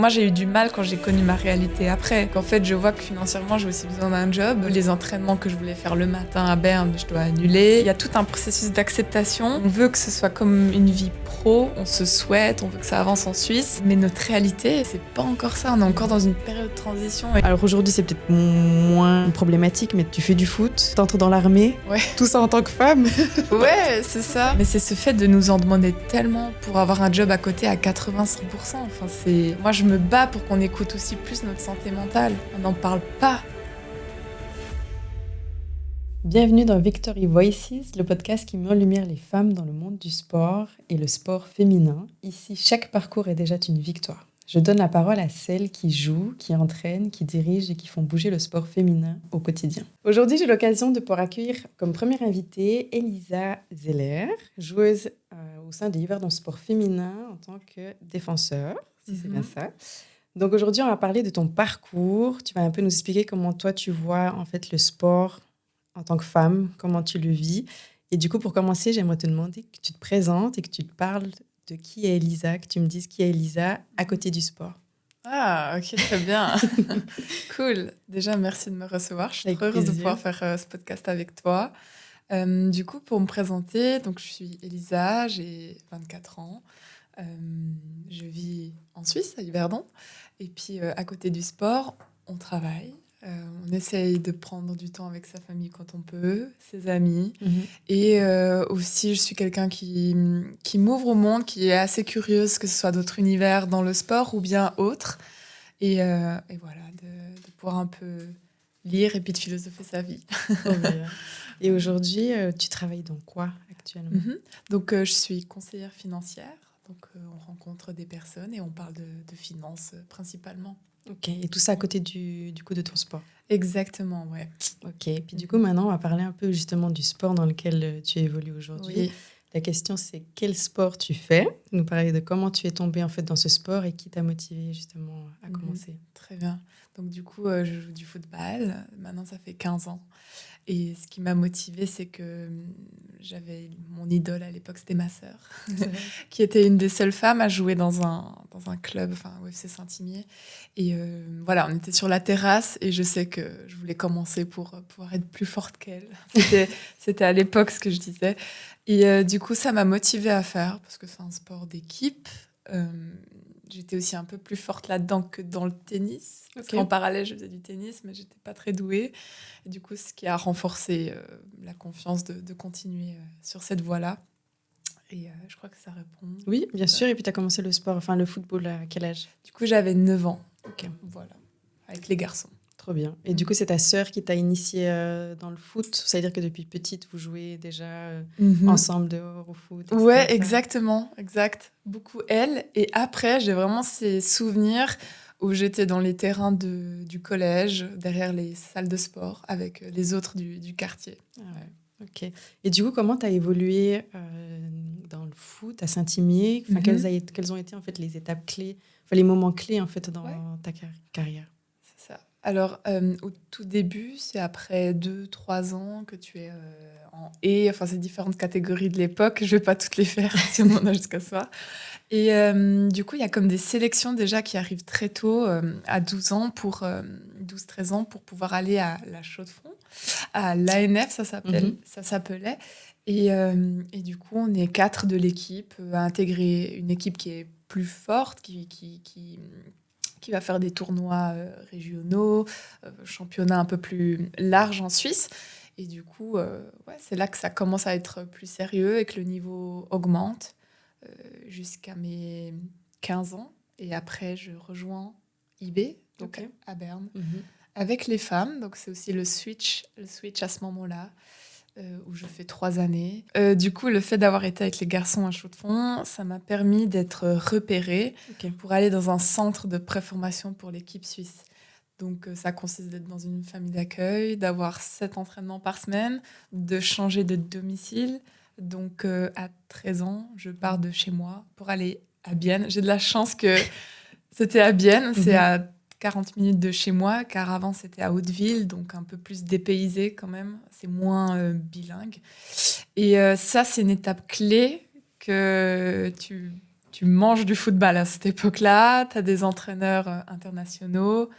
Moi, j'ai eu du mal quand j'ai connu ma réalité après. Qu'en fait, je vois que financièrement, j'ai aussi besoin d'un job. Les entraînements que je voulais faire le matin à Berne, je dois annuler. Il y a tout un processus d'acceptation. On veut que ce soit comme une vie pro, on se souhaite, on veut que ça avance en Suisse. Mais notre réalité, c'est pas encore ça. On est encore dans une période de transition. Alors aujourd'hui, c'est peut-être moins problématique, mais tu fais du foot, t'entres dans l'armée, Ouais. Tout ça en tant que femme. Ouais, c'est ça. Mais c'est ce fait de nous en demander tellement pour avoir un job à côté à 80-100%. Enfin, moi, je me bats pour qu'on écoute aussi plus notre santé mentale. On n'en parle pas. Bienvenue dans Victory Voices, le podcast qui met en lumière les femmes dans le monde du sport et le sport féminin. Ici, chaque parcours est déjà une victoire. Je donne la parole à celles qui jouent, qui entraînent, qui dirigent et qui font bouger le sport féminin au quotidien. Aujourd'hui, j'ai l'occasion de pouvoir accueillir comme première invitée Elisa Zeller, joueuse au sein de Yverdon Sport Féminin en tant que défenseur, si c'est bien ça. Donc aujourd'hui, on va parler de ton parcours. Tu vas un peu nous expliquer comment toi, tu vois en fait le sport en tant que femme, comment tu le vis. Et du coup, pour commencer, j'aimerais te demander que tu te présentes et que tu te parles de qui est Elisa, que tu me dises qui est Elisa à côté du sport. Ah, ok, très bien. Cool. Déjà, merci de me recevoir. Je suis Avec trop heureuse de plaisir. pouvoir faire ce podcast avec toi. Du coup, pour me présenter, donc, je suis Elisa, j'ai 24 ans. Je vis en Suisse, à Yverdon. Et puis, à côté du sport, on travaille. On essaye de prendre du temps avec sa famille quand on peut, ses amis. Et aussi, je suis quelqu'un qui m'ouvre au monde, qui est assez curieuse, que ce soit d'autres univers dans le sport ou bien autres. Et voilà, de pouvoir un peu lire et puis de philosopher sa vie. Oh, bien. Et aujourd'hui, tu travailles dans quoi actuellement? Donc, je suis conseillère financière. Donc, on rencontre des personnes et on parle de finances principalement. Ok, et tout ça à côté du coup de ton sport. Exactement, ouais. Ok, puis du coup maintenant on va parler un peu justement du sport dans lequel tu évolues aujourd'hui. Oui. La question c'est quel sport tu fais? Nous parler de comment tu es tombée en fait dans ce sport et qui t'a motivée justement à commencer. Très bien. Donc du coup, je joue du football. Maintenant, ça fait 15 ans. Et ce qui m'a motivée, c'est que j'avais mon idole à l'époque, c'était ma sœur, qui était une des seules femmes à jouer dans un club, enfin au FC Saint-Imier. Et voilà, on était sur la terrasse et je sais que je voulais commencer pour pouvoir être plus forte qu'elle. C'était à l'époque ce que je disais. Et du coup, ça m'a motivée à faire parce que c'est un sport d'équipe. J'étais aussi un peu plus forte là-dedans que dans le tennis. Parce qu'en parallèle, je faisais du tennis, mais j'étais pas très douée. Et du coup, ce qui a renforcé la confiance de continuer sur cette voie-là. Et je crois que ça répond. Oui, bien sûr. Et puis tu as commencé le sport, enfin le football à quel âge? Du coup, j'avais 9 ans. Ok. Voilà, avec les garçons. Trop bien. Et du coup, c'est ta sœur qui t'a initiée dans le foot? C'est-à-dire que depuis petite, vous jouez déjà ensemble dehors au foot, etc. Ouais, exactement, exact. Beaucoup elle. Et après, j'ai vraiment ces souvenirs où j'étais dans les terrains du collège, derrière les salles de sport, avec les autres du quartier. Ah ouais. Ok. Et du coup, comment tu as évolué dans le foot à Saint-Imier? Enfin, quelles ont été en fait les étapes clés, enfin, les moments clés en fait dans ta carrière? C'est ça. Alors, au tout début, c'est après 2-3 ans que tu es en E, enfin, c'est différentes catégories de l'époque. Je ne vais pas toutes les faire si on en a jusqu'à soi. Et du coup, il y a comme des sélections déjà qui arrivent très tôt, à 12 ans, 12-13 ans, pour pouvoir aller à la Chaux-de-Fonds, à l'ANF, ça s'appelait. Et du coup, on est 4 de l'équipe à intégrer une équipe qui est plus forte, qui va faire des tournois régionaux, championnats un peu plus larges en Suisse. Et du coup, c'est là que ça commence à être plus sérieux et que le niveau augmente jusqu'à mes 15 ans. Et après, je rejoins IB, donc à Berne, avec les femmes. Donc, c'est aussi le switch à ce moment-là, où je fais 3 années. Du coup, le fait d'avoir été avec les garçons à Chaux-de-Fonds, ça m'a permis d'être repérée pour aller dans un centre de préformation pour l'équipe suisse. Donc, ça consiste d'être dans une famille d'accueil, d'avoir 7 entraînements par semaine, de changer de domicile. Donc, à 13 ans, je pars de chez moi pour aller à Bienne. J'ai de la chance que c'était à Bienne, c'est à 40 minutes de chez moi, car avant, c'était à Hauteville, donc un peu plus dépaysé quand même. C'est moins bilingue. Et ça, c'est une étape clé que tu tu manges du football à cette époque-là, tu as des entraîneurs internationaux,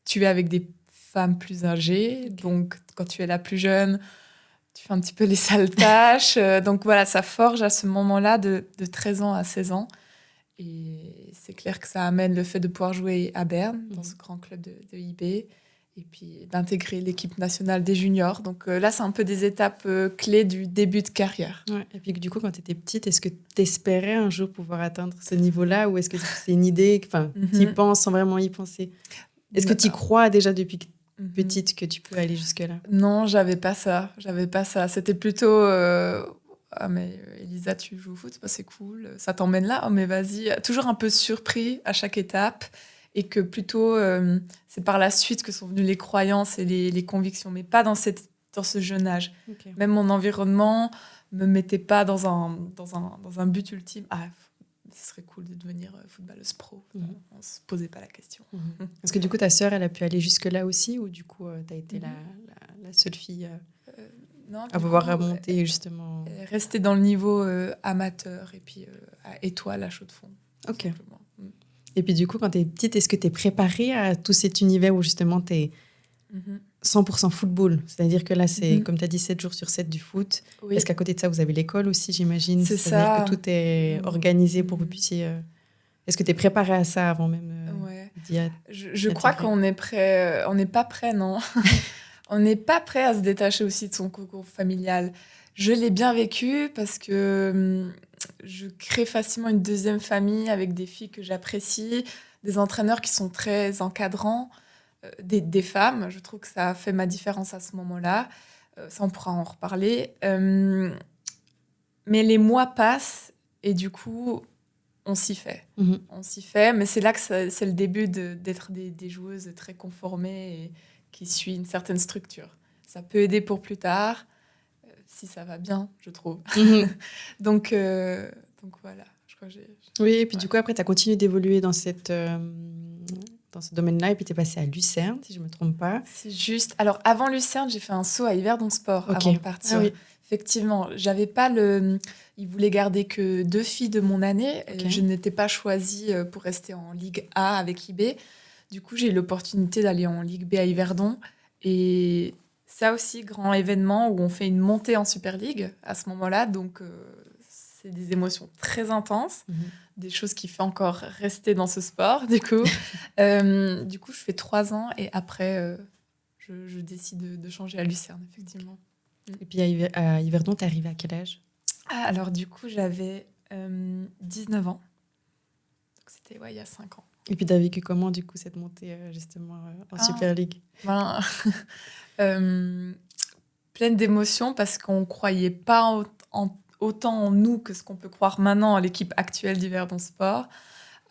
tu es avec des femmes plus âgées, donc quand tu es la plus jeune, tu fais un petit peu les sales tâches. Donc voilà, ça forge à ce moment-là de 13 ans à 16 ans. Et c'est clair que ça amène le fait de pouvoir jouer à Berne, dans ce grand club de IB, et puis d'intégrer l'équipe nationale des juniors. Donc là, c'est un peu des étapes clés du début de carrière. Ouais. Et puis du coup, quand tu étais petite, est-ce que tu espérais un jour pouvoir atteindre ce niveau-là, ou est-ce que c'est une idée, enfin, tu y penses sans vraiment y penser? Est-ce que tu y crois déjà depuis petite que tu peux aller jusque-là? Non, j'avais pas ça. C'était plutôt ah mais Elisa, tu joues au foot, bah, c'est cool, ça t'emmène là, oh mais vas-y. Toujours un peu surpris à chaque étape, et que plutôt c'est par la suite que sont venues les croyances et les convictions, mais pas dans ce jeune âge. Okay. Même mon environnement me mettait pas dans un but ultime. Ah, ce serait cool de devenir footballeuse pro. On se posait pas la question. Est-ce que du coup ta sœur, elle a pu aller jusque là aussi, ou du coup tu as été la seule fille non, à pouvoir remonter justement? Rester dans le niveau amateur, et puis à étoile à Chaux-de-Fonds. Ok. Et puis du coup, quand tu es petite, est-ce que tu es préparée à tout cet univers où justement tu es 100% football? C'est-à-dire que là, c'est, comme tu as dit, 7 jours sur 7 du foot. Oui. Est-ce qu'à côté de ça, vous avez l'école aussi, j'imagine? C'est C'est-à-dire que tout est organisé pour que vous puissiez... Est-ce que tu es préparée à ça avant même d'y être? Je crois qu'on est prêt. On n'est pas prêt, non. On n'est pas prêt à se détacher aussi de son cocon familial. Je l'ai bien vécu parce que je crée facilement une deuxième famille avec des filles que j'apprécie, des entraîneurs qui sont très encadrants, des femmes. Je trouve que ça a fait ma différence à ce moment-là. Ça, on pourra en reparler. Mais les mois passent et du coup, on s'y fait. On s'y fait, mais c'est là que c'est le début d'être des joueuses très conformées et qui suivent une certaine structure. Ça peut aider pour plus tard, si ça va bien, je trouve. Donc voilà, je crois que j'ai... Oui, et puis du coup, après, tu as continué d'évoluer dans ce domaine-là, et puis tu es passée à Lucerne, si je ne me trompe pas. C'est juste. Alors, avant Lucerne, j'ai fait un saut à Yverdon Sport avant de partir. Ah, oui. Effectivement, j'avais pas le... Ils voulaient garder que 2 filles de mon année. Je n'étais pas choisie pour rester en Ligue A avec IB. Du coup, j'ai eu l'opportunité d'aller en Ligue B à Yverdon. Et ça aussi, grand événement où on fait une montée en Super League à ce moment-là. Donc, c'est des émotions très intenses. Des choses qui font encore rester dans ce sport, du coup. Du coup, je fais 3 ans et après, je décide de changer à Lucerne, effectivement. Et puis à Yverdon, t'es arrivée à quel âge? Alors, du coup, j'avais 19 ans. Donc, c'était il y a 5 ans. Et puis, t'as vécu comment, du coup, cette montée, justement, en Super League? Pleine d'émotions parce qu'on ne croyait pas autant en nous que ce qu'on peut croire maintenant à l'équipe actuelle d'Yverdon Sport.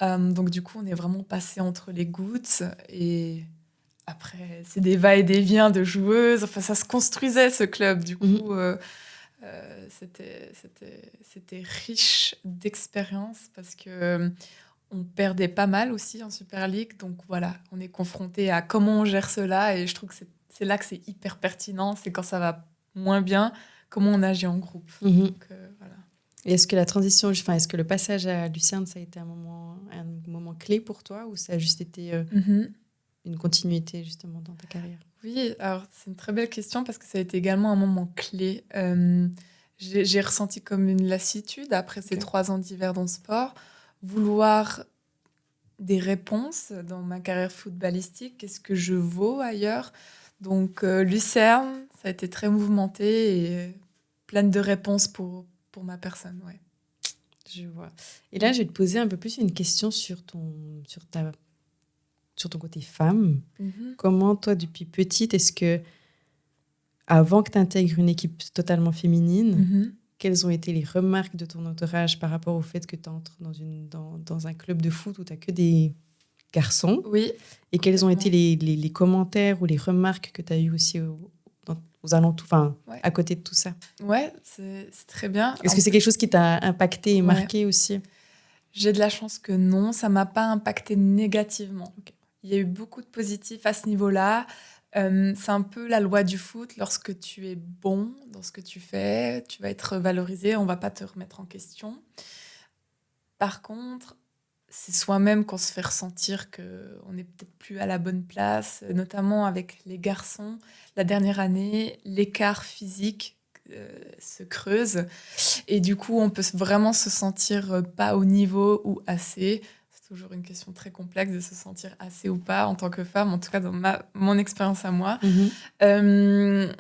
Donc, du coup, on est vraiment passé entre les gouttes. Et après, c'est des va et des viens de joueuses. Enfin, ça se construisait, ce club. Du coup, c'était riche d'expérience parce que on perdait pas mal aussi en Super League. Donc, voilà, on est confronté à comment on gère cela. Et je trouve que c'est là que c'est hyper pertinent. C'est quand ça va moins bien, comment on agit en groupe. Donc, voilà. Et est-ce que la transition, est-ce que le passage à Lucerne, ça a été un moment clé pour toi, ou ça a juste été une continuité justement dans ta carrière? Oui, alors c'est une très belle question parce que ça a été également un moment clé. J'ai ressenti comme une lassitude après ces 3 ans d'Yverdon Sport, vouloir des réponses dans ma carrière footballistique. Qu'est-ce que je vaux ailleurs? Donc Lucerne, ça a été très mouvementé et pleine de réponses pour ma personne. Ouais. Je vois. Et là, je vais te poser un peu plus une question sur ton côté femme. Comment, toi, depuis petite, est-ce que, avant que tu intègres une équipe totalement féminine, quelles ont été les remarques de ton entourage par rapport au fait que tu entres dans un club de foot où tu n'as que des garçons? Oui. Et quels ont été les commentaires ou les remarques que tu as eues aussi aux alentours, à côté de tout ça? Ouais, c'est très bien. Est-ce que c'est quelque chose qui t'a impacté et marqué aussi? J'ai de la chance que non, ça ne m'a pas impacté négativement. Il y a eu beaucoup de positifs à ce niveau-là. C'est un peu la loi du foot. Lorsque tu es bon dans ce que tu fais, tu vas être valorisé, on ne va pas te remettre en question. Par contre, c'est soi-même qu'on se fait ressentir qu'on n'est peut-être plus à la bonne place, notamment avec les garçons. La dernière année, l'écart physique se creuse et du coup, on peut vraiment se sentir pas au niveau ou assez. C'est toujours une question très complexe de se sentir assez ou pas en tant que femme, en tout cas dans mon expérience à moi. Euh,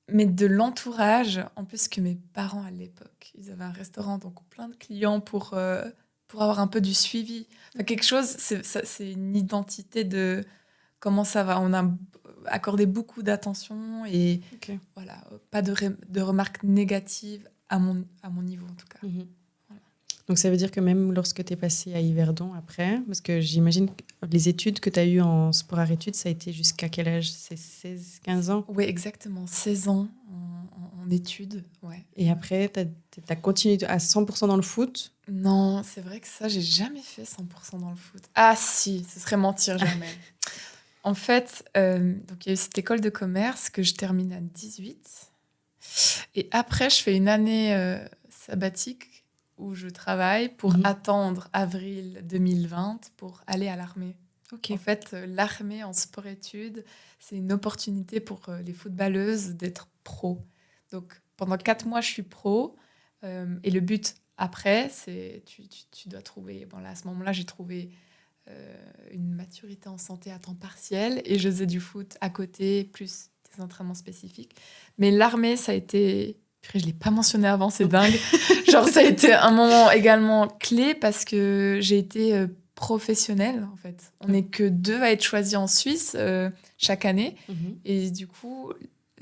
mais de l'entourage, en plus que mes parents à l'époque, ils avaient un restaurant, donc plein de clients pour avoir un peu du suivi. Enfin, quelque chose, c'est une identité de comment ça va. On a accordé beaucoup d'attention et voilà, pas de remarques négatives à mon niveau en tout cas. Voilà. Donc ça veut dire que même lorsque tu es passée à Yverdon après, parce que j'imagine que les études que tu as eues en sport-art-études, ça a été jusqu'à quel âge? C'est 16, 15 ans? Oui, exactement, 16 ans en études. Ouais. Et après, tu as continué à 100% dans le foot? Non, c'est vrai que ça, j'ai jamais fait 100% dans le foot. Ah si, ce serait mentir jamais. En fait, donc il y a eu cette école de commerce que je termine à 18. Et après, je fais une année sabbatique où je travaille pour attendre avril 2020 pour aller à l'armée. En fait, l'armée en sport-études, c'est une opportunité pour les footballeuses d'être pro. Donc, pendant 4 mois, je suis pro. Et le but après, c'est tu dois trouver... Bon, là, à ce moment-là, j'ai trouvé une maturité en santé à temps partiel et je faisais du foot à côté, plus des entraînements spécifiques. Mais l'armée, ça a été... Je ne l'ai pas mentionné avant, c'est dingue. Genre, ça a été un moment également clé parce que j'ai été professionnelle, en fait. On n'est que 2 à être choisis en Suisse chaque année. Et du coup,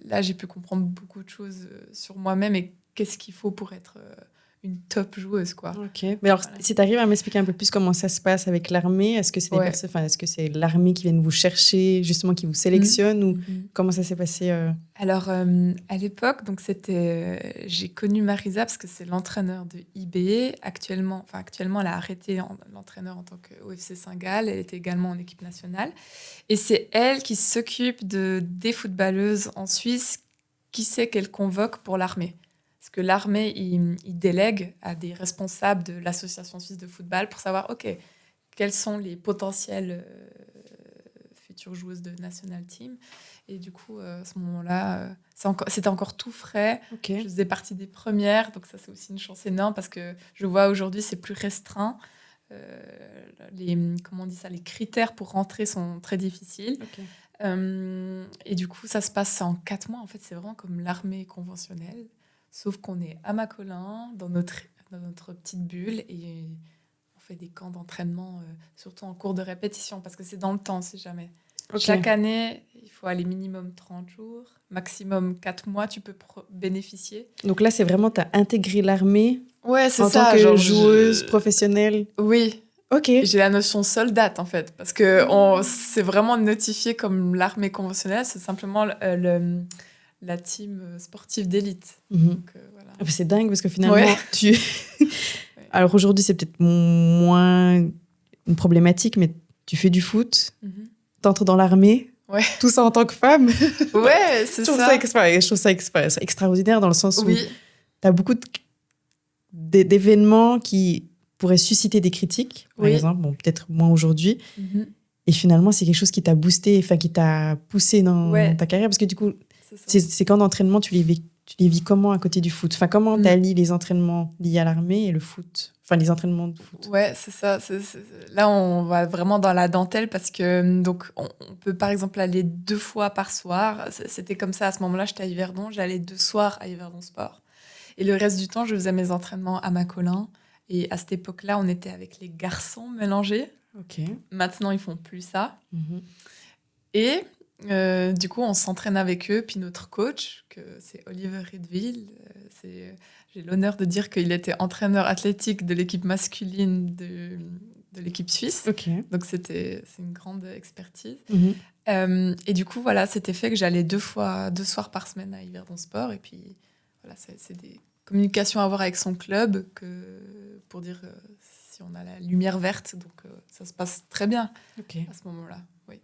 là, j'ai pu comprendre beaucoup de choses sur moi-même et qu'est-ce qu'il faut pour être une top joueuse, quoi. Ok. Mais alors, si tu arrives à m'expliquer un peu plus comment ça se passe avec l'armée, est-ce que c'est est-ce que c'est l'armée qui vient vous chercher, justement, qui vous sélectionne, ou comment ça s'est passé Alors, à l'époque, donc j'ai connu Marisa parce que c'est l'entraîneur de IB. Actuellement, elle a arrêté l'entraîneur en tant qu'OFC Saint-Gall. Elle était également en équipe nationale. Et c'est elle qui s'occupe des footballeuses en Suisse qui sait qu'elle convoque pour l'armée. Parce que l'armée, il délègue à des responsables de l'association suisse de football pour savoir, OK, quelles sont les potentielles futures joueuses de national team. Et du coup, à ce moment-là, c'était encore tout frais. Je faisais partie des premières, donc ça, c'est aussi une chance énorme parce que je vois aujourd'hui, c'est plus restreint. Comment on dit ça, les critères pour rentrer sont très difficiles. Et du coup, ça se passe en 4 mois. En fait, c'est vraiment comme l'armée conventionnelle. Sauf qu'on est à Macolin, dans notre petite bulle, et on fait des camps d'entraînement, surtout en cours de répétition, parce que c'est dans le temps, si jamais. Chaque année, il faut aller minimum 30 jours, maximum 4 mois, tu peux bénéficier. Donc là, c'est vraiment, tu as intégré l'armée en tant que joueuse professionnelle? Oui. Ok. J'ai la notion soldate, en fait, parce que c'est vraiment notifié comme l'armée conventionnelle, c'est simplement la team sportive d'élite. Donc, voilà. C'est dingue parce que finalement, alors aujourd'hui, c'est peut-être moins une problématique, mais tu fais du foot, t'entres dans l'armée, tout ça en tant que femme. Ouais, c'est ça. Je trouve ça extraordinaire dans le sens où t'as beaucoup d'événements qui pourraient susciter des critiques, par exemple, bon, peut-être moins aujourd'hui. Et finalement, c'est quelque chose qui t'a boosté, qui t'a poussé dans ta carrière, parce que du coup, ces camps d'entraînement, tu les vis comment à côté du foot? Enfin, comment tu allies les entraînements liés à l'armée et le foot? Enfin, les entraînements de foot. Ouais, c'est ça. Là, on va vraiment dans la dentelle parce que donc on peut par exemple aller 2 fois par soir. C'était comme ça à ce moment-là. J'étais à Yverdon. J'allais 2 soirs à Yverdon Sport. Et le reste du temps, je faisais mes entraînements à Macolin. Et à cette époque-là, on était avec les garçons mélangés. Maintenant, ils font plus ça. Et du coup, on s'entraîne avec eux. Puis notre coach, c'est Oliver Riedville, j'ai l'honneur de dire qu'il était entraîneur athlétique de l'équipe masculine de l'équipe suisse. Donc, c'est une grande expertise. Et du coup, voilà, c'était fait que j'allais 2 soirs par semaine à Yverdon Sport. Et puis, voilà, c'est des communications à avoir avec son club pour dire si on a la lumière verte. Donc, ça se passe très bien à ce moment-là. Oui.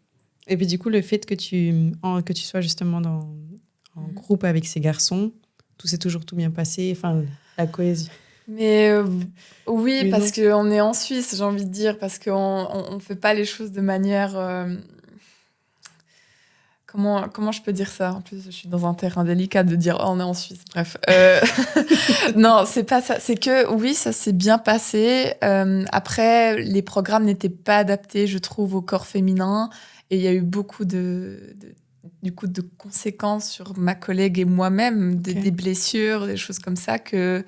Et puis du coup, le fait que tu sois justement en groupe avec ces garçons, tout s'est toujours tout bien passé, enfin la cohésion. Mais oui, Mais parce non. qu'on est en Suisse, j'ai envie de dire, parce qu'on fait pas les choses de manière... comment je peux dire ça? En plus, je suis dans un terrain délicat de dire, oh, on est en Suisse. Bref. Non, c'est pas ça. C'est que, oui, ça s'est bien passé. Après, les programmes n'étaient pas adaptés, je trouve, au corps féminin. Et il y a eu beaucoup du coup, de conséquences sur ma collègue et moi-même, Ok. des blessures, des choses comme ça que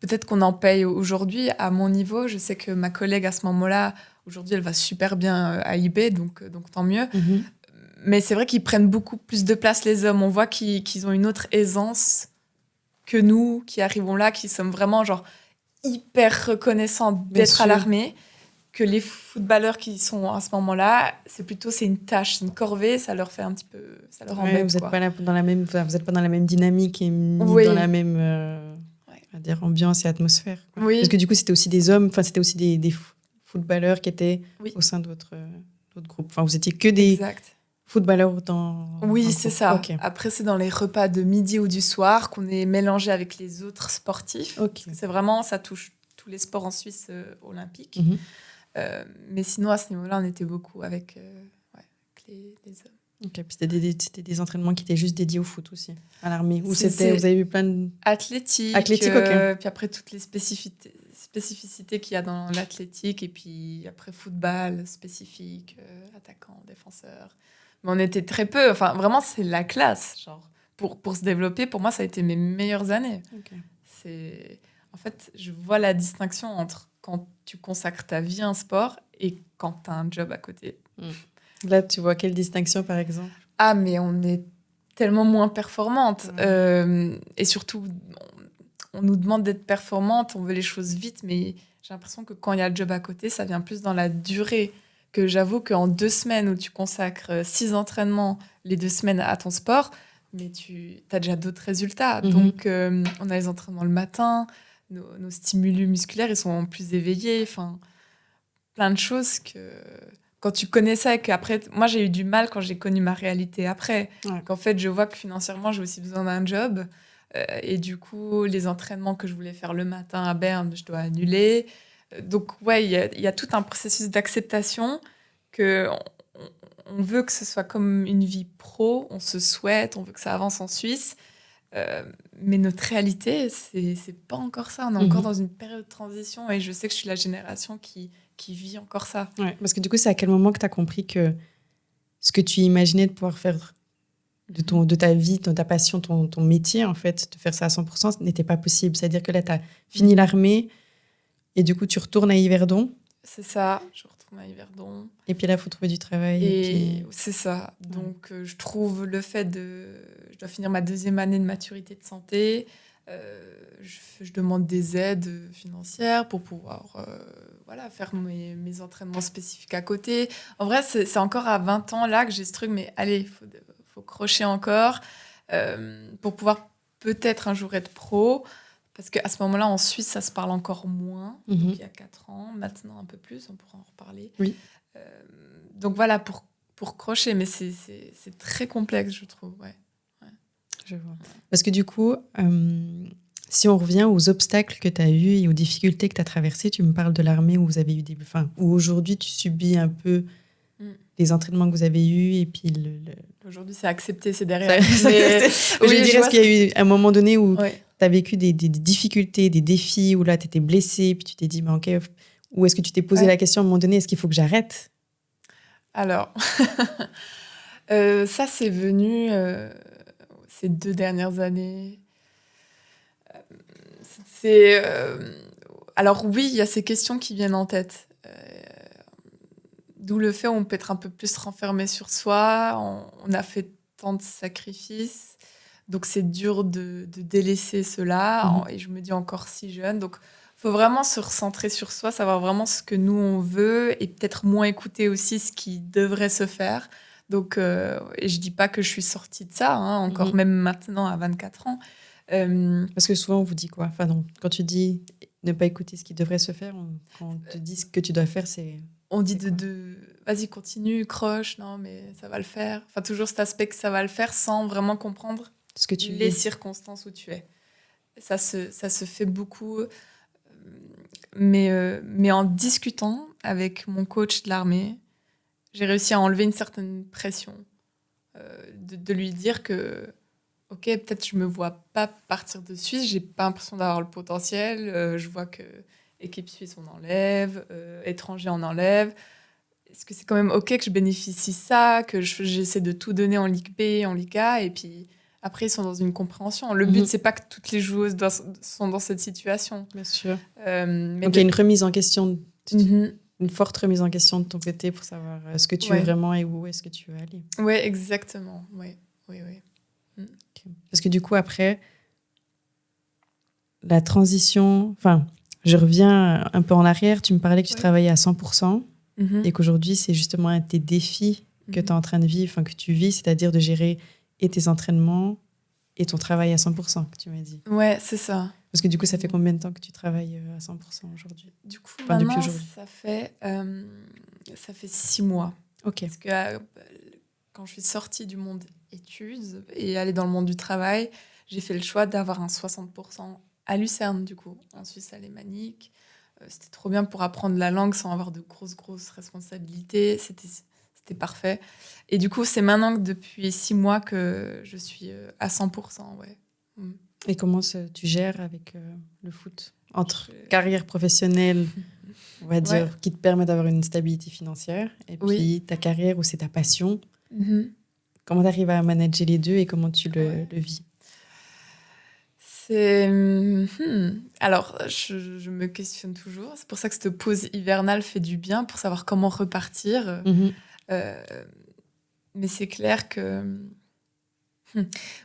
peut-être qu'on en paye aujourd'hui à mon niveau. Je sais que ma collègue, à ce moment-là, aujourd'hui, elle va super bien à eBay, donc tant mieux. Mhm. Mais c'est vrai qu'ils prennent beaucoup plus de place, les hommes. On voit qu'ils ont une autre aisance que nous, qui arrivons là, qui sommes vraiment genre hyper reconnaissants Bien d'être à sûr. l'armée, que les footballeurs qui sont à ce moment-là, c'est une tâche, c'est une corvée, ça leur fait un petit peu, ça leur Ouais, vous embête, n'êtes quoi. pas là dans la même, enfin, vous êtes pas dans la même dynamique et ni dans la Oui, même ouais. on va dire, ambiance et atmosphère, quoi. Parce Oui, que du coup, c'était aussi des hommes, enfin, c'était aussi des footballeurs qui étaient oui, au sein d'autres groupes. Enfin, vous étiez que des exact. footballeurs dans Oui, le c'est groupe. ça. Ok, Après, c'est dans les repas de midi ou du soir qu'on est mélangé avec les autres sportifs. ok. Parce que c'est vraiment, ça touche tous les sports en Suisse olympiques. Mhm. Mais sinon, à ce niveau-là, on était beaucoup ouais, avec les hommes. Ok, puis c'était des entraînements qui étaient juste dédiés au foot aussi, à l'armée. Ou vous C'est avez eu plein de... athlétique, Athlétique, ok. puis après toutes les spécificités qu'il y a dans l'athlétique, et puis après football spécifique, attaquant, défenseur. Mais on était très peu, enfin vraiment c'est la classe, genre pour se développer, pour moi ça a été mes meilleures années. Ok. C'est En fait, je vois la distinction entre quand tu consacres ta vie à un sport et quand tu as un job à côté. Là, tu vois quelle distinction, par exemple? Ah, mais on est tellement moins performante. Ouais. Et surtout, on nous demande d'être performante, on veut les choses vite, mais j'ai l'impression que quand il y a le job à côté, ça vient plus dans la durée. Que j'avoue qu'en 2 semaines où tu consacres 6 entraînements, les 2 semaines à ton sport, mais tu as déjà d'autres résultats. Mhm. Donc, on a les entraînements le matin, nos stimulus musculaires, ils sont plus éveillés. Enfin, plein de choses que quand tu connais ça et qu'après, moi j'ai eu du mal quand j'ai connu ma réalité après, Ouais. qu'en fait je vois que financièrement j'ai aussi besoin d'un job et du coup les entraînements que je voulais faire le matin à Berne, je dois annuler. Donc ouais, il y a tout un processus d'acceptation que on veut que ce soit comme une vie pro, on se souhaite, on veut que ça avance en Suisse. Euh, mais notre réalité, c'est pas encore ça. On est encore Mhm. dans une période de transition et je sais que je suis la génération qui vit encore ça. Ouais. Parce que du coup, c'est à quel moment que tu as compris que ce que tu imaginais de pouvoir faire de ta vie, de ta passion, ton métier, en fait, de faire ça à 100%, ce n'était pas possible. C'est-à-dire que là, tu as fini l'armée et du coup, tu retournes à Yverdon. C'est ça, je retourne à Yverdon. Et puis là, il faut trouver du travail. Et Et puis, c'est ça. ouais. Donc, je trouve le fait de... Je dois finir ma 2e année de maturité de santé. Je demande des aides financières pour pouvoir voilà, faire mes entraînements spécifiques à côté. En vrai, c'est encore à 20 ans là que j'ai ce truc, mais allez, faut crocher encore pour pouvoir peut-être un jour être pro. Parce qu'à ce moment-là, en Suisse, ça se parle encore moins. Donc, Mhm. il y a 4 ans, maintenant un peu plus, on pourra en reparler. Oui. Euh, donc voilà, pour crocher, mais c'est très complexe, je trouve. Ouais. Je vois. Parce que du coup, si on revient aux obstacles que tu as eus et aux difficultés que tu as traversées, tu me parles de l'armée où vous avez eu des... Enfin, où aujourd'hui, tu subis un peu Mm. les entraînements que vous avez eus et puis Aujourd'hui, c'est accepté, c'est Ça- derrière. Mais je oui, je dirais, est-ce vois qu'il ce que y a eu un moment donné où Ouais. tu as vécu des difficultés, des défis, où là, tu étais blessée, puis tu t'es dit, mais ok, ou est-ce que tu t'es posé Ouais. la question à un moment donné, est-ce qu'il faut que j'arrête? Alors, ça, c'est venu ces 2 dernières années. Alors oui, il y a ces questions qui viennent en tête. D'où le fait où on peut être un peu plus renfermé sur soi. On a fait tant de sacrifices. Donc c'est dur de délaisser cela. Mhm. Et je me dis encore si jeune. Donc il faut vraiment se recentrer sur soi, savoir vraiment ce que nous on veut et peut-être moins écouter aussi ce qui devrait se faire. Donc, et je dis pas que je suis sortie de ça, hein, encore Mhm. même maintenant à 24 ans. Euh, Parce que souvent, on vous dit quoi? Enfin, non, quand tu dis ne pas écouter ce qui devrait se faire, quand on te dit ce que tu dois faire, on dit c'est quoi? vas-y, continue, croche, non, mais ça va le faire. Enfin, toujours cet aspect que ça va le faire sans vraiment comprendre Ce que tu les vis. circonstances où tu es. Ça se fait beaucoup. Mais en discutant avec mon coach de l'armée, j'ai réussi à enlever une certaine pression. De lui dire que, ok, peut-être je me vois pas partir de Suisse, j'ai pas l'impression d'avoir le potentiel. Je vois que équipe suisse, on enlève, étranger, on enlève. Est-ce que c'est quand même ok que je bénéficie ça, que j'essaie de tout donner en Ligue B, en Ligue A, et puis après, ils sont dans une compréhension. Le but, c'est pas que toutes les joueuses sont dans cette situation. Bien sûr. Mais Donc, il y a une remise en question, Mhm. une forte remise en question de ton côté pour savoir ce que tu veux vraiment et où est-ce que tu veux aller. Oui, exactement. Oui. Okay. Parce que du coup, après, la transition... Enfin, je reviens un peu en arrière. Tu me parlais que tu travaillais à 100%. Et qu'aujourd'hui, c'est justement un de tes défis que tu es en train de vivre, enfin que tu vis, c'est-à-dire de gérer et tes entraînements et ton travail à 100%, que tu m'as dit. Ouais, c'est ça. Parce que du coup, ça fait combien de temps que tu travailles à 100% aujourd'hui? Du coup, maintenant, depuis aujourd'hui. ça fait 6 mois. Ok. Parce que quand je suis sortie du monde études et aller dans le monde du travail, j'ai fait le choix d'avoir un 60% à Lucerne, du coup, en Suisse alémanique. C'était trop bien pour apprendre la langue sans avoir de grosses responsabilités. C'était parfait. Et du coup, c'est maintenant que depuis 6 mois que je suis à 100%. Ouais. Et comment tu gères avec le foot entre carrière professionnelle, on va dire, qui te permet d'avoir une stabilité financière, et puis ta carrière où c'est ta passion. Comment tu arrives à manager les deux et comment tu le vis? Alors, je me questionne toujours. C'est pour ça que cette pause hivernale fait du bien pour savoir comment repartir. Mais c'est clair que...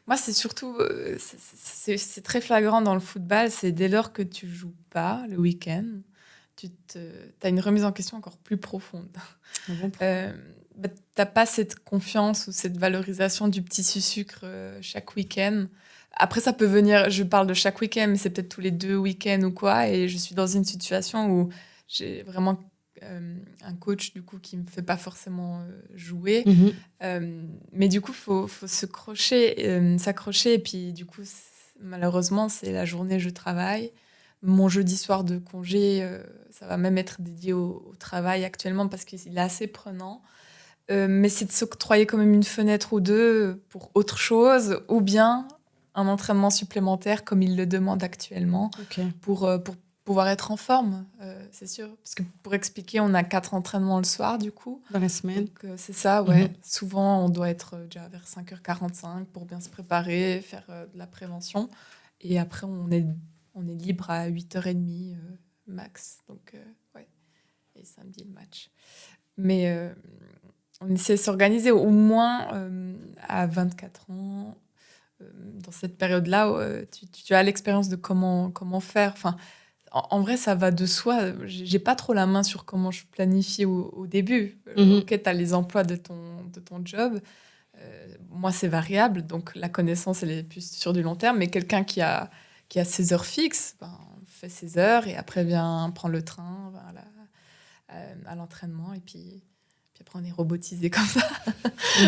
Moi, c'est surtout... c'est très flagrant dans le football. C'est dès lors que tu joues pas le week-end, tu as une remise en question encore plus profonde. T'as pas cette confiance ou cette valorisation du petit sucre chaque week-end. Après, ça peut venir, je parle de chaque week-end, mais c'est peut-être tous les 2 week-ends ou quoi. Et je suis dans une situation où j'ai vraiment un coach du coup qui me fait pas forcément jouer. Mais du coup, faut s'accrocher. Et puis du coup, malheureusement, c'est la journée je travaille. Mon jeudi soir de congé, ça va même être dédié au travail actuellement parce qu'il est assez prenant. Mais c'est de s'octroyer quand même une fenêtre ou deux pour autre chose, ou bien un entraînement supplémentaire comme il le demande actuellement, pour pouvoir être en forme, c'est sûr. Parce que pour expliquer, on a 4 entraînements le soir, du coup. Dans la semaine. Donc, c'est ça, ouais. Souvent, on doit être déjà vers 5h45 pour bien se préparer, faire de la prévention. Et après, on est libre à 8h30 max. Donc, ouais. Et samedi, le match. Mais on essaie de s'organiser au moins à 24 ans. Dans cette période-là, tu as l'expérience de comment faire. Enfin, en vrai, ça va de soi. J'ai pas trop la main sur comment je planifie au début. Ok, tu as les emplois de ton job. Moi, c'est variable. Donc, la connaissance, elle est plus sur du long terme. Mais quelqu'un qui a ses heures fixes, fait ses heures et après vient prendre le train à l'entraînement. Et puis après, on est robotisé comme ça.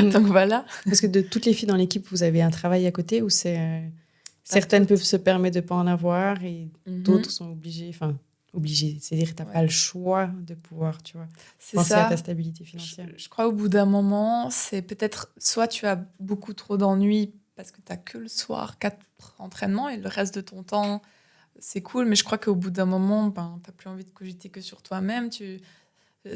Donc voilà. Parce que de toutes les filles dans l'équipe, vous avez un travail à côté ou certaines peuvent se permettre de ne pas en avoir et d'autres sont obligées. Enfin, obligées. C'est-à-dire que tu n'as pas le choix de pouvoir, tu vois, penser à ta stabilité financière. Je crois au bout d'un moment, c'est peut-être soit tu as beaucoup trop d'ennuis parce que tu n'as que le soir 4 entraînements et le reste de ton temps, c'est cool. Mais je crois qu'au bout d'un moment, tu n'as plus envie de cogiter que sur toi-même.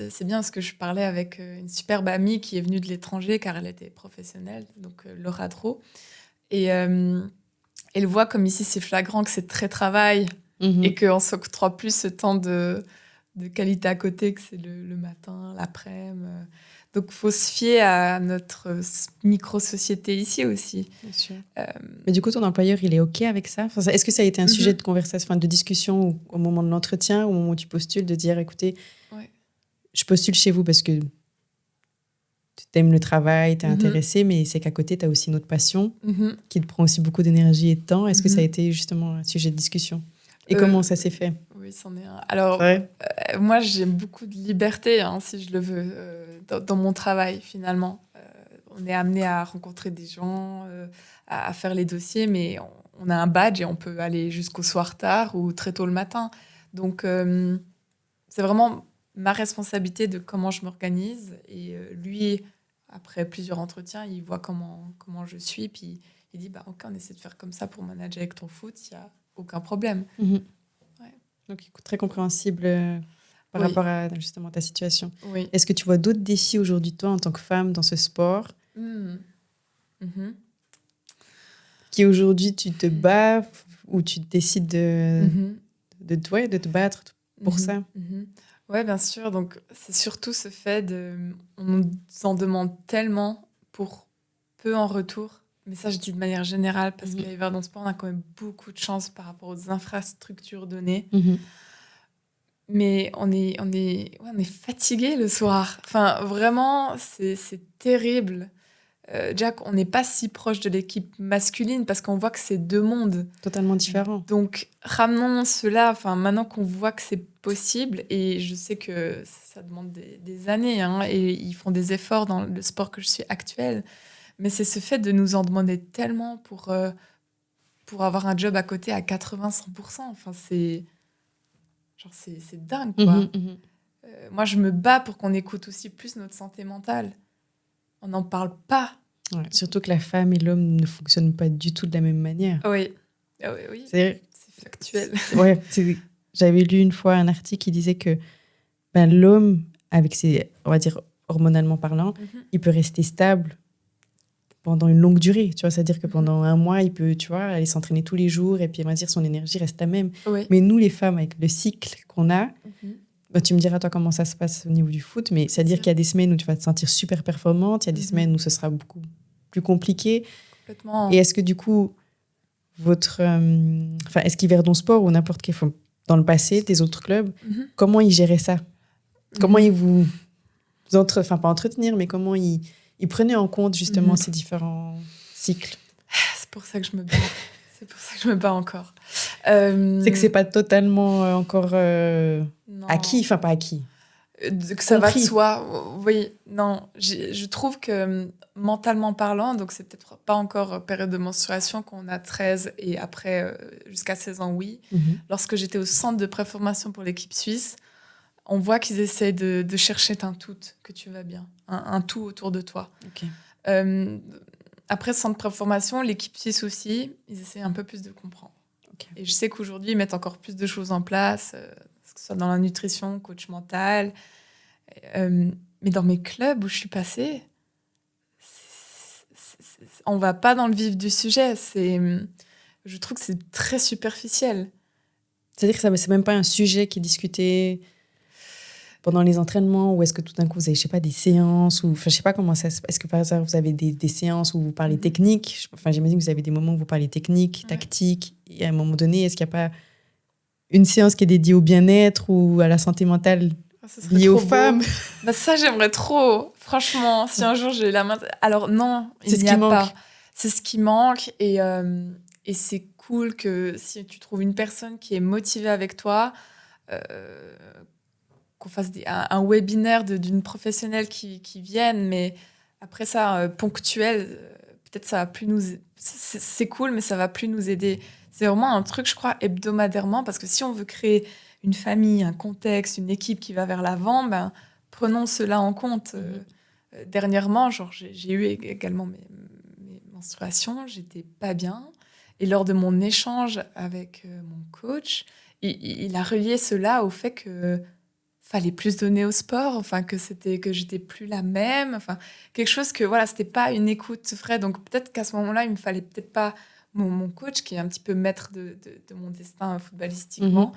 C'est bien parce que je parlais avec une superbe amie qui est venue de l'étranger car elle était professionnelle, donc Laura Dro. Et elle voit comme ici c'est flagrant que c'est très travail et qu'on s'octroie plus ce temps de qualité à côté que c'est le matin, l'après-midi. Donc il faut se fier à notre micro-société ici aussi. Bien sûr. Mais du coup, ton employeur, il est OK avec ça? Enfin, est-ce que ça a été un sujet de conversation, de discussion au moment de l'entretien, au moment où tu postules, de dire, écoutez, je postule chez vous parce que tu aimes le travail, tu es intéressé, mais c'est qu'à côté, tu as aussi une autre passion qui te prend aussi beaucoup d'énergie et de temps. Est-ce que ça a été justement un sujet de discussion? Et comment ça s'est fait? Oui, c'en est un. Alors, moi, j'aime beaucoup de liberté, si je le veux, dans mon travail, finalement. On est amené à rencontrer des gens, à faire les dossiers, mais on a un badge et on peut aller jusqu'au soir tard ou très tôt le matin. Donc, c'est vraiment ma responsabilité de comment je m'organise. Et lui, après plusieurs entretiens, il voit comment je suis. Puis il dit, bah, OK, on essaie de faire comme ça pour manager avec ton foot. Il n'y a aucun problème. Mhm. Ouais. Donc, écoute, très compréhensible par Oui. rapport à justement ta situation. Oui. Est-ce que tu vois d'autres défis aujourd'hui, toi, en tant que femme dans ce sport, qui aujourd'hui tu te bats ou tu décides de te battre pour ça? Ouais, bien sûr. Donc, c'est surtout ce fait on nous en demande tellement pour peu en retour. Mais ça, je dis de manière générale parce qu'à Yverdon Sport, on a quand même beaucoup de chance par rapport aux infrastructures données. Mais on est fatigué le soir. Enfin, vraiment, c'est terrible. Jack, on n'est pas si proche de l'équipe masculine parce qu'on voit que c'est deux mondes. Totalement différents. Donc, ramenons cela, maintenant qu'on voit que c'est possible, et je sais que ça demande des années, hein, et ils font des efforts dans le sport que je suis actuel, mais c'est ce fait de nous en demander tellement pour avoir un job à côté à 80-100%. Enfin, c'est dingue, quoi. Moi, je me bats pour qu'on écoute aussi plus notre santé mentale. On n'en parle pas. Ouais, surtout que la femme et l'homme ne fonctionnent pas du tout de la même manière. Oui. Oui. C'est factuel. Ouais, j'avais lu une fois un article qui disait que l'homme, avec ses, on va dire, hormonalement parlant, il peut rester stable pendant une longue durée. Tu vois, c'est-à-dire que pendant un mois, il peut, tu vois, aller s'entraîner tous les jours et puis, on va dire, son énergie reste la même. Oui. Mais nous, les femmes, avec le cycle qu'on a, tu me diras, toi, comment ça se passe au niveau du foot, mais c'est-à-dire qu'il y a des semaines où tu vas te sentir super performante, il y a des semaines où ce sera beaucoup plus compliqué. Complètement. Et est-ce que, du coup, est-ce qu'Yverdon Sport ou n'importe quel, dans le passé, tes autres clubs, comment ils géraient ça? Comment ils vous pas entretenir, mais comment ils prenaient en compte justement ces différents cycles? C'est pour ça que je me bats. C'est pour ça que je me bats encore. C'est que c'est pas totalement encore acquis, pas acquis. Que ça va de soi. Oui, non. Je trouve que mentalement parlant, donc c'est peut-être pas encore période de menstruation qu'on a 13 et après jusqu'à 16 ans, oui. Lorsque j'étais au centre de préformation pour l'équipe suisse, on voit qu'ils essayent de chercher un tout, que tu vas bien, un tout autour de toi. Okay. Après centre de préformation, l'équipe suisse aussi, ils essayent un peu plus de comprendre. Okay. Et je sais qu'aujourd'hui, ils mettent encore plus de choses en place, que ce soit dans la nutrition, coach mental. Mais dans mes clubs où je suis passée, on va pas dans le vif du sujet. Je trouve que c'est très superficiel. C'est-à-dire que c'est même pas un sujet qui est discuté pendant les entraînements, ou est-ce que tout d'un coup vous avez, je sais pas, des séances, ou je sais pas comment ça se passe. Est-ce que par hasard vous avez des séances où vous parlez technique? J'imagine que vous avez des moments où vous parlez technique, tactique, et à un moment donné, est-ce qu'il n'y a pas une séance qui est dédiée au bien-être ou à la santé mentale liée aux femmes? Ça, j'aimerais trop. Franchement, si un jour j'ai la main... Alors non, il n'y a pas. C'est ce qui manque, et c'est cool que si tu trouves une personne qui est motivée avec toi, qu'on fasse un webinaire d'une professionnelle qui vienne, mais après ça, ponctuel, peut-être ça va plus nous... C'est cool, mais ça va plus nous aider. C'est vraiment un truc, je crois, hebdomadairement, parce que si on veut créer une famille, un contexte, une équipe qui va vers l'avant, prenons cela en compte. Dernièrement, j'ai eu également mes menstruations, j'étais pas bien. Et lors de mon échange avec mon coach, il a relié cela au fait que fallait plus donner au sport, que j'étais plus la même, quelque chose que voilà, c'était pas une écoute vraie. Donc peut-être qu'à ce moment-là, il me fallait peut-être pas mon coach qui est un petit peu maître de mon destin footballistiquement,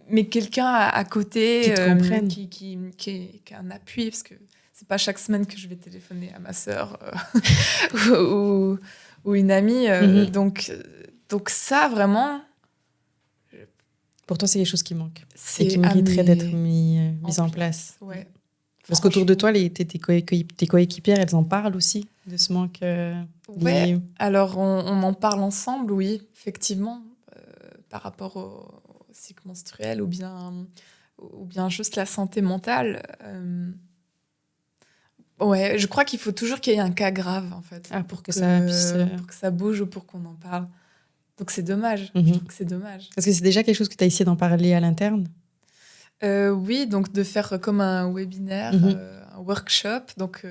mais quelqu'un à côté qui te comprenne, qui a un appui, parce que c'est pas chaque semaine que je vais téléphoner à ma sœur ou une amie. Donc ça, vraiment... Pour toi, c'est quelque chose qui manque et qui mériterait d'être mis en place. Ouais. Parce qu'autour de toi, tes coéquipières, elles en parlent aussi de ce manque Ouais. Alors, on en parle ensemble, oui, effectivement, par rapport au cycle menstruel ou bien juste la santé mentale. Ouais, je crois qu'il faut toujours qu'il y ait un cas grave, en fait. pour que ça puisse... Pour que ça bouge ou pour qu'on en parle. Donc c'est dommage. Mhm. Je trouve que c'est dommage. Parce que c'est déjà quelque chose que tu as essayé d'en parler à l'interne? Oui, donc de faire comme un webinaire, un workshop. Donc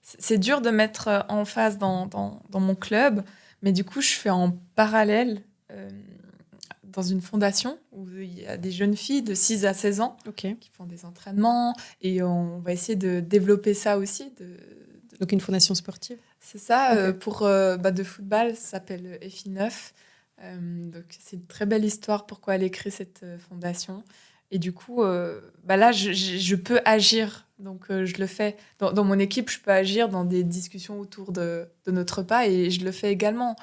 c'est dur de mettre en face dans mon club, mais du coup, je fais en parallèle dans une fondation où il y a des jeunes filles de 6 à 16 ans Ok. qui font des entraînements et on va essayer de développer ça aussi. Donc une fondation sportive? C'est ça, Ok. pour de football, ça s'appelle FI9. Donc c'est une très belle histoire pourquoi elle crée cette fondation. Et du coup, là, je peux agir. Donc je le fais. Dans mon équipe, je peux agir dans des discussions autour de notre repas et je le fais également.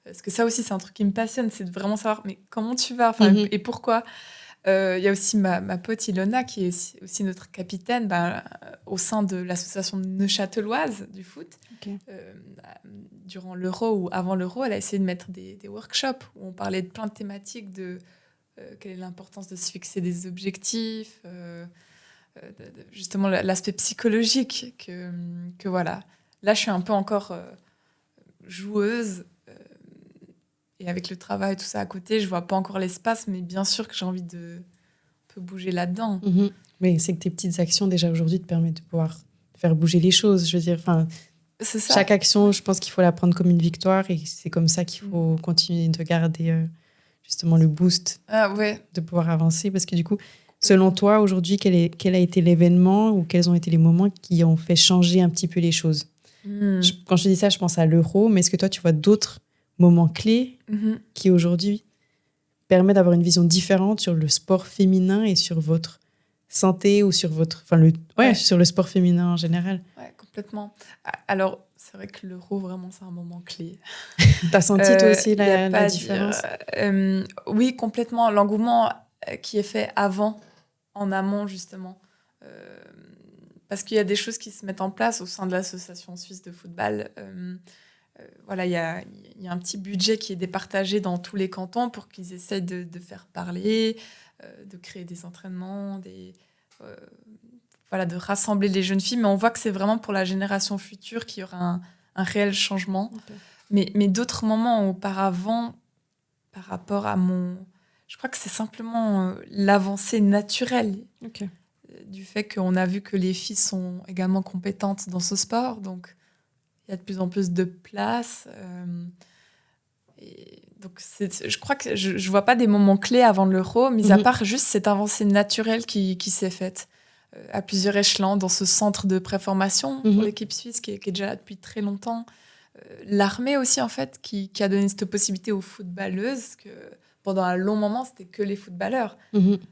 Parce que ça aussi, c'est un truc qui me passionne, c'est de vraiment savoir mais comment tu vas, enfin, Mhm. et pourquoi. Il y a aussi ma pote Ilona, qui est aussi notre capitaine au sein de l'association neuchâteloise du foot. Ok. Durant l'Euro ou avant l'Euro, elle a essayé de mettre des workshops où on parlait de plein de thématiques, de quelle est l'importance de se fixer des objectifs, justement l'aspect psychologique, que voilà. Là, je suis un peu encore joueuse. Et avec le travail, tout ça à côté, je vois pas encore l'espace, mais bien sûr que j'ai envie de un peu bouger là-dedans. Mhm. Mais c'est que tes petites actions déjà aujourd'hui te permettent de pouvoir faire bouger les choses. Je veux dire, enfin, C'est ça. chaque action, je pense qu'il faut la prendre comme une victoire et c'est comme ça qu'il faut continuer de garder justement le boost Ah ouais. de pouvoir avancer. Parce que du coup, selon toi, aujourd'hui, quel a été l'événement ou quels ont été les moments qui ont fait changer un petit peu les choses? Quand je te dis ça, je pense à l'Euro, mais est-ce que toi, tu vois d'autres moments clés qui aujourd'hui permettent d'avoir une vision différente sur le sport féminin et sur votre santé ou sur votre, sur le sport féminin en général? Ouais, complètement. Alors, c'est vrai que l'Euro, vraiment, c'est un moment clé. T'as senti toi aussi Y a la pas à différence? dire. Oui, complètement. L'engouement qui est fait avant, en amont, justement. Parce qu'il y a des choses qui se mettent en place au sein de l'association suisse de football. Voilà, il y a un petit budget qui est départagé dans tous les cantons pour qu'ils essayent de faire parler, de créer des entraînements, voilà, de rassembler les jeunes filles. Mais on voit que c'est vraiment pour la génération future qu'il y aura un réel changement. Okay. Mais d'autres moments auparavant, par rapport à je crois que c'est simplement l'avancée naturelle. Okay. Du fait qu'on a vu que les filles sont également compétentes dans ce sport. Donc, il y a de plus en plus de place. Et donc, je crois que je ne vois pas des moments clés avant l'Euro, mis à part juste cette avancée naturelle qui s'est faite à plusieurs échelons dans ce centre de préformation pour l'équipe suisse qui est déjà là depuis très longtemps. L'armée aussi, en fait, qui a donné cette possibilité aux footballeuses, que pendant un long moment, c'était que les footballeurs.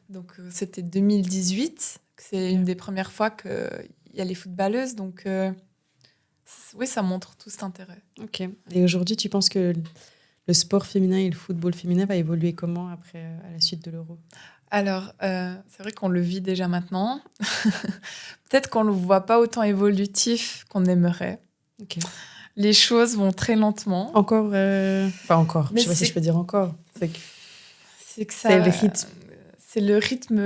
Donc, c'était 2018, c'est une des premières fois qu'il y a les footballeuses. Donc, oui, ça montre tout cet intérêt. Ok. Et aujourd'hui, tu penses que le sport féminin et le football féminin va évoluer comment après, à la suite de l'Euro? Alors, c'est vrai qu'on le vit déjà maintenant. Peut-être qu'on ne le voit pas autant évolutif qu'on aimerait. Okay. Les choses vont très lentement. Encore Enfin, encore. Mais je ne sais pas si je peux dire encore. C'est le rythme. C'est le rythme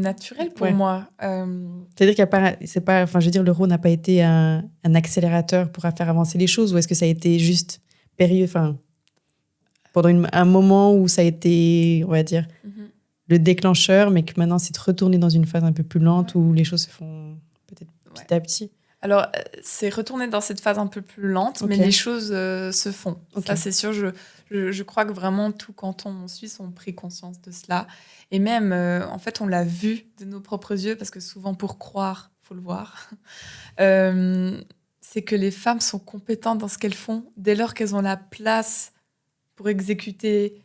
naturel pour moi. C'est-à-dire qu'il y a pas, c'est pas, enfin, je veux dire, l'Euro n'a pas été un accélérateur pour faire avancer les choses, ou est-ce que ça a été juste périlleux, enfin, pendant un moment où ça a été, on va dire, le déclencheur, mais que maintenant c'est de retourner dans une phase un peu plus lente où les choses se font peut-être petit à petit? Alors, c'est retourner dans cette phase un peu plus lente, mais les choses se font. Ça, c'est sûr. Je crois que vraiment tout canton suisse ont pris conscience de cela. Et même, en fait, on l'a vu de nos propres yeux, parce que souvent, pour croire, il faut le voir. C'est que les femmes sont compétentes dans ce qu'elles font dès lors qu'elles ont la place pour exécuter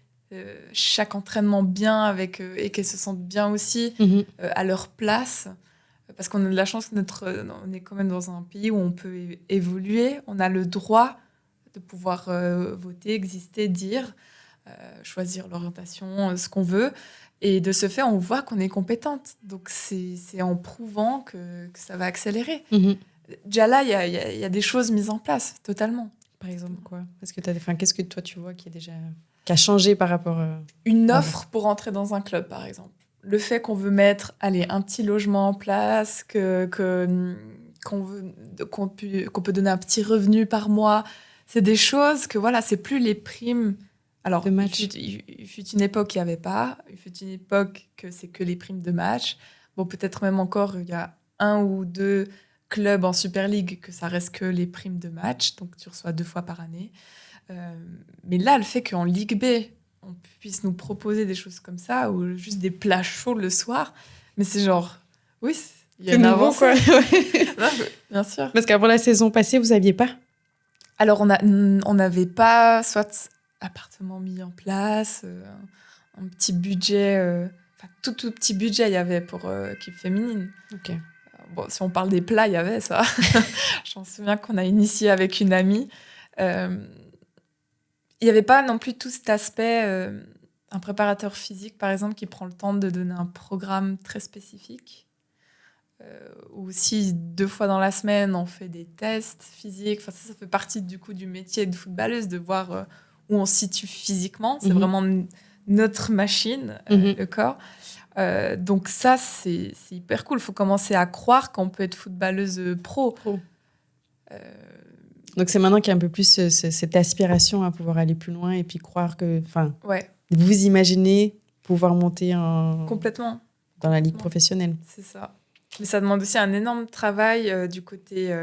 chaque entraînement bien et qu'elles se sentent bien aussi à leur place. Parce qu'on a de la chance on est quand même dans un pays où on peut évoluer, on a le droit de pouvoir voter, exister, dire, choisir l'orientation, ce qu'on veut. Et de ce fait, on voit qu'on est compétente. Donc, c'est en prouvant que ça va accélérer. Déjà là, il y a des choses mises en place, totalement. Par exemple, quoi? Qu'est-ce que toi, tu vois qui a changé par rapport Une offre pour entrer dans un club, par exemple. Le fait qu'on veut mettre un petit logement en place, qu'on peut donner un petit revenu par mois, c'est des choses que, voilà, c'est plus les primes Alors, de match. il fut une époque qu'il n'y avait pas. Il fut une époque que c'est que les primes de match. Bon, peut-être même encore, il y a 1 ou 2 clubs en Super League que ça reste que les primes de match. Donc, tu reçois 2 fois par année. Mais là, le fait qu'en Ligue B, on puisse nous proposer des choses comme ça, ou juste des plats chauds le soir, mais c'est genre, oui, il y a C'est une nouveau, avancée. quoi. Non, bien sûr. Parce qu'avant la saison passée, vous aviez pas? Alors, on n'avait pas soit appartement mis en place, un petit budget, enfin, tout petit budget il y avait pour équipe féminine. Ok. Bon, si on parle des plats, il y avait ça. J'en souviens qu'on a initié avec une amie. Il n'y avait pas non plus tout cet aspect, un préparateur physique, par exemple, qui prend le temps de donner un programme très spécifique. Ou si 2 fois dans la semaine, on fait des tests physiques. Enfin, ça fait partie du coup du métier de footballeuse, de voir où on se situe physiquement. C'est vraiment notre machine, le corps. Donc ça, c'est hyper cool. Il faut commencer à croire qu'on peut être footballeuse pro. Donc c'est maintenant qu'il y a un peu plus cette aspiration à pouvoir aller plus loin et puis croire que... Enfin, Ouais, vous imaginez pouvoir monter complètement. dans la ligue professionnelle. C'est ça. Mais ça demande aussi un énorme travail du côté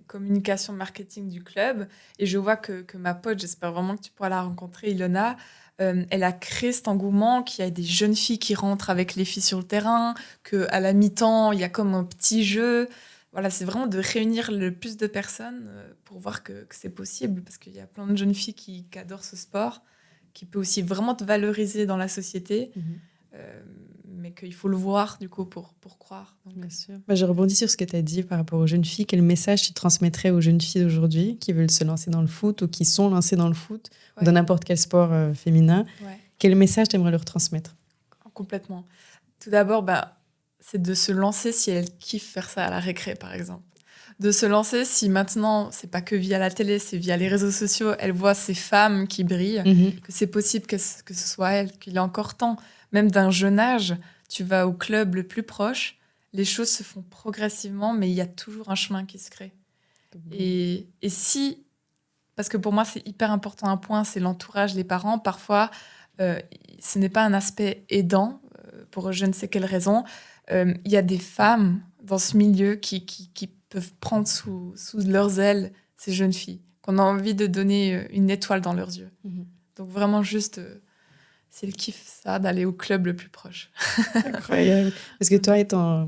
communication, marketing du club. Et je vois que ma pote, j'espère vraiment que tu pourras la rencontrer, Ilona, elle a créé cet engouement, qu'il y a des jeunes filles qui rentrent avec les filles sur le terrain, qu'à la mi-temps, il y a comme un petit jeu. Voilà, c'est vraiment de réunir le plus de personnes pour voir que c'est possible, parce qu'il y a plein de jeunes filles qui adorent ce sport, qui peut aussi vraiment te valoriser dans la société, mais qu'il faut le voir, du coup, pour croire. Donc, bien sûr. Je rebondis sur ce que tu as dit par rapport aux jeunes filles. Quel message tu transmettrais aux jeunes filles d'aujourd'hui qui veulent se lancer dans le foot ou qui sont lancées dans le foot ou dans n'importe quel sport féminin? Quel message tu aimerais leur transmettre? Complètement. Tout d'abord, c'est de se lancer si elles kiffent faire ça à la récré, par exemple. De se lancer si maintenant, c'est pas que via la télé, c'est via les réseaux sociaux, elles voient ces femmes qui brillent, que c'est possible que ce soit elles, qu'il y a encore temps. Même d'un jeune âge, tu vas au club le plus proche, les choses se font progressivement, mais il y a toujours un chemin qui se crée. Et si, parce que pour moi, c'est hyper important un point, c'est l'entourage, les parents. Parfois, ce n'est pas un aspect aidant, pour je ne sais quelle raison. Il y a des femmes dans ce milieu qui peuvent prendre sous leurs ailes ces jeunes filles, qu'on a envie de donner une étoile dans leurs yeux. Donc vraiment juste, c'est le kiff ça, d'aller au club le plus proche. Incroyable. Parce que toi,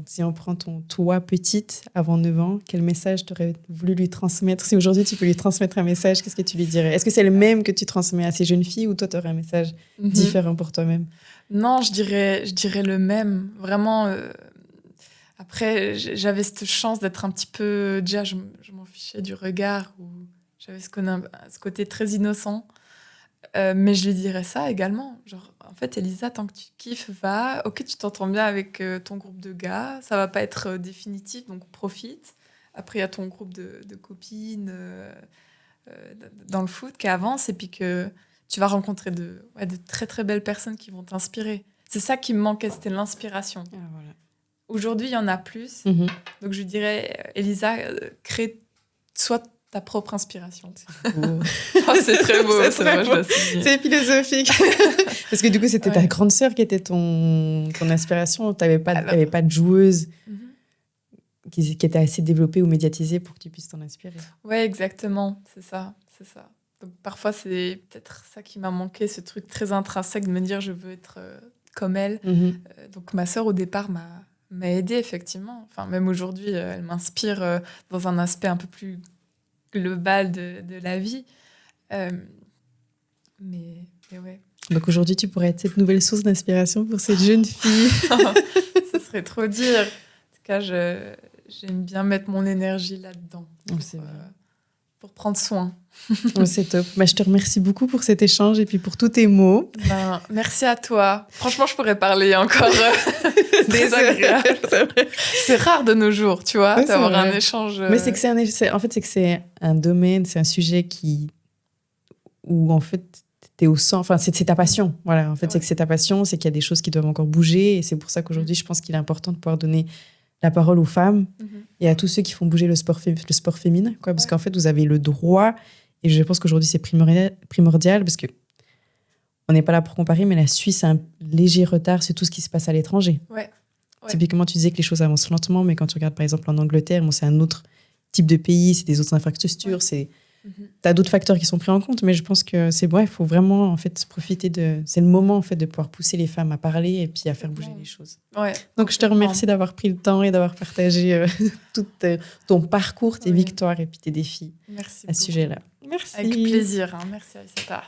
si on prend toi petite, avant 9 ans, quel message tu aurais voulu lui transmettre? Si aujourd'hui tu peux lui transmettre un message, qu'est-ce que tu lui dirais? Est-ce que c'est le même que tu transmets à ces jeunes filles ou toi tu aurais un message différent pour toi-même? Non, je dirais le même. Vraiment, après, j'avais cette chance d'être un petit peu... Déjà, je m'en fichais du regard, ou j'avais ce côté très innocent. Mais je lui dirais ça également. Genre, en fait, Elisa, tant que tu kiffes, va. Ok, tu t'entends bien avec ton groupe de gars. Ça va pas être définitif, donc profite. Après, il y a ton groupe de copines dans le foot qui avance, et puis que tu vas rencontrer de très, très belles personnes qui vont t'inspirer. C'est ça qui me manquait, c'était l'inspiration. Ah, voilà. Aujourd'hui, il y en a plus. Donc, je lui dirais, Elisa, sois ta propre inspiration. C'est très beau. C'est philosophique. Parce que du coup, c'était ta grande sœur qui était ton inspiration. Tu n'avais pas de joueuse qui était assez développée ou médiatisée pour que tu puisses t'en inspirer. Oui, exactement. C'est ça. Donc, parfois, c'est peut-être ça qui m'a manqué, ce truc très intrinsèque de me dire je veux être comme elle. Donc, ma sœur, au départ, m'a aidée, effectivement. Enfin, même aujourd'hui, elle m'inspire dans un aspect un peu plus global de la vie. Mais ouais. Donc aujourd'hui, tu pourrais être cette nouvelle source d'inspiration pour cette jeune fille. Ce serait trop dire. En tout cas, j'aime bien mettre mon énergie là-dedans. Pour prendre soin. C'est top. Je te remercie beaucoup pour cet échange et puis pour tous tes mots. Merci à toi. Franchement, je pourrais parler encore désagréable. C'est rare de nos jours, tu vois, d'avoir un échange. Mais c'est que c'est un domaine, c'est un sujet où en fait t'es au centre. Enfin, c'est ta passion. Voilà. En fait, c'est que c'est ta passion, c'est qu'il y a des choses qui doivent encore bouger et c'est pour ça qu'aujourd'hui, je pense qu'il est important de pouvoir donner la parole aux femmes et à tous ceux qui font bouger le sport féminin, quoi, parce qu'en fait, vous avez le droit, et je pense qu'aujourd'hui, c'est primordial parce que on n'est pas là pour comparer, mais la Suisse a un léger retard sur tout ce qui se passe à l'étranger. Ouais. Typiquement, tu disais que les choses avancent lentement, mais quand tu regardes par exemple en Angleterre, c'est un autre type de pays, c'est des autres infrastructures, t'as d'autres facteurs qui sont pris en compte, mais je pense que c'est bon, il faut vraiment en fait profiter c'est le moment en fait de pouvoir pousser les femmes à parler et puis à faire bouger les choses. Ouais. Donc je te remercie d'avoir pris le temps et d'avoir partagé tout ton parcours, tes victoires et puis tes défis Merci à ce sujet-là. Merci. Avec plaisir. Merci Aïssata.